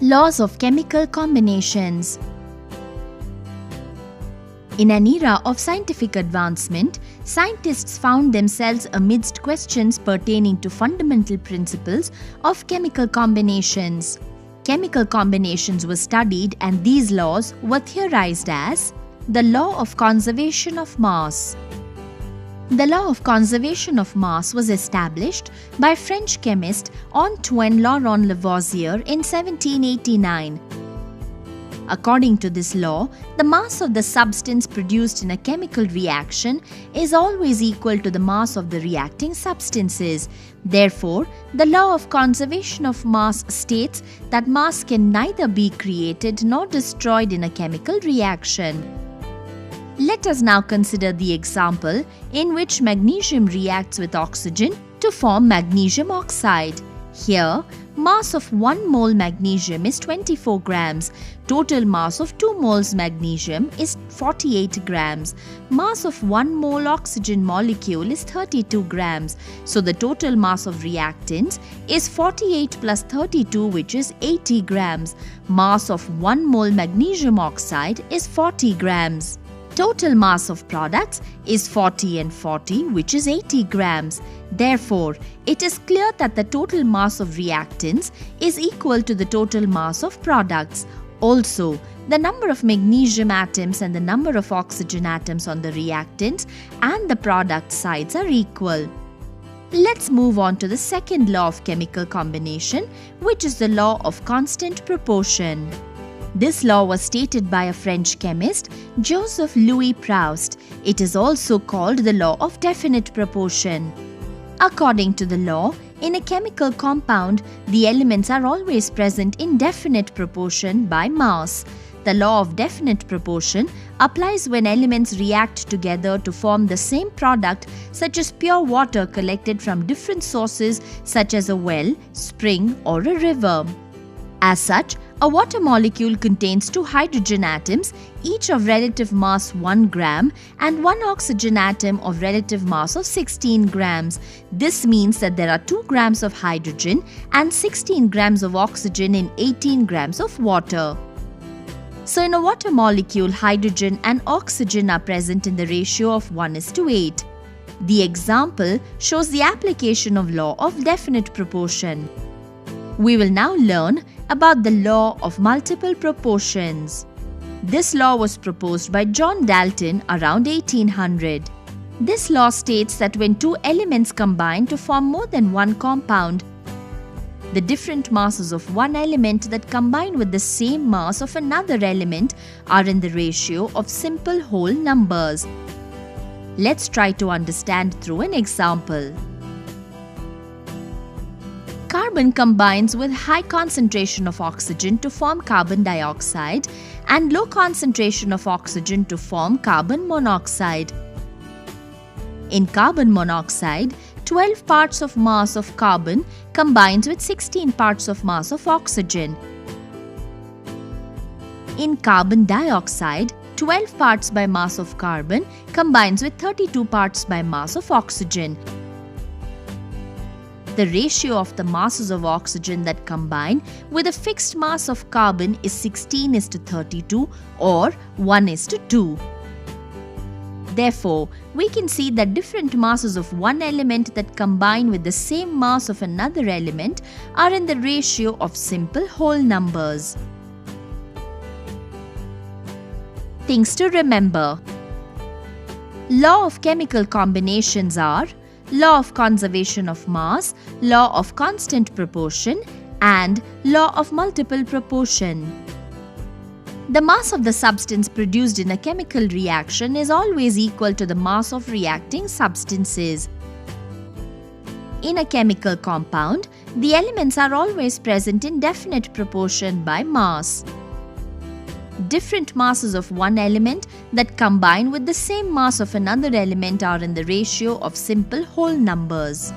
Laws of chemical combinations. In an era of scientific advancement, scientists found themselves amidst questions pertaining to fundamental principles of chemical combinations. Chemical combinations were studied, and these laws were theorized as the law of conservation of mass. The law of conservation of mass was established by French chemist Antoine Laurent Lavoisier in 1789. According to this law, the mass of the substance produced in a chemical reaction is always equal to the mass of the reacting substances. Therefore, the law of conservation of mass states that mass can neither be created nor destroyed in a chemical reaction. Let us now consider the example in which magnesium reacts with oxygen to form magnesium oxide. Here, mass of 1 mole magnesium is 24 grams. Total mass of 2 moles magnesium is 48 grams. Mass of 1 mole oxygen molecule is 32 grams. So the total mass of reactants is 48 plus 32, which is 80 grams. Mass of 1 mole magnesium oxide is 40 grams. Total mass of products is 40 and 40, which is 80 grams. Therefore, it is clear that the total mass of reactants is equal to the total mass of products. Also, the number of magnesium atoms and the number of oxygen atoms on the reactants and the product sides are equal. Let's move on to the second law of chemical combination, which is the law of constant proportion. This law was stated by a French chemist, Joseph Louis Proust. It is also called the law of definite proportion. According to the law, in a chemical compound, the elements are always present in definite proportion by mass. The law of definite proportion applies when elements react together to form the same product, such as pure water collected from different sources such as a well, spring, or a river. As such, a water molecule contains 2 hydrogen atoms, each of relative mass 1 gram, and 1 oxygen atom of relative mass of 16 grams. This means that there are 2 grams of hydrogen and 16 grams of oxygen in 18 grams of water. So in a water molecule, hydrogen and oxygen are present in the ratio of 1:8. The example shows the application of law of definite proportion. We will now learn about the law of multiple proportions. This law was proposed by John Dalton around 1800. This law states that when 2 elements combine to form more than one compound, the different masses of one element that combine with the same mass of another element are in the ratio of simple whole numbers. Let's try to understand through an example. Carbon combines with high concentration of oxygen to form carbon dioxide and low concentration of oxygen to form carbon monoxide. In carbon monoxide, 12 parts of mass of carbon combines with 16 parts of mass of oxygen. In carbon dioxide, 12 parts by mass of carbon combines with 32 parts by mass of oxygen. The ratio of the masses of oxygen that combine with a fixed mass of carbon is 16:32 or 1:2. Therefore, we can see that different masses of one element that combine with the same mass of another element are in the ratio of simple whole numbers. Things to remember. Law of chemical combinations are law of conservation of mass, law of constant proportion, and law of multiple proportion. The mass of the substance produced in a chemical reaction is always equal to the mass of reacting substances. In a chemical compound, the elements are always present in definite proportion by mass. Different masses of one element that combine with the same mass of another element are in the ratio of simple whole numbers.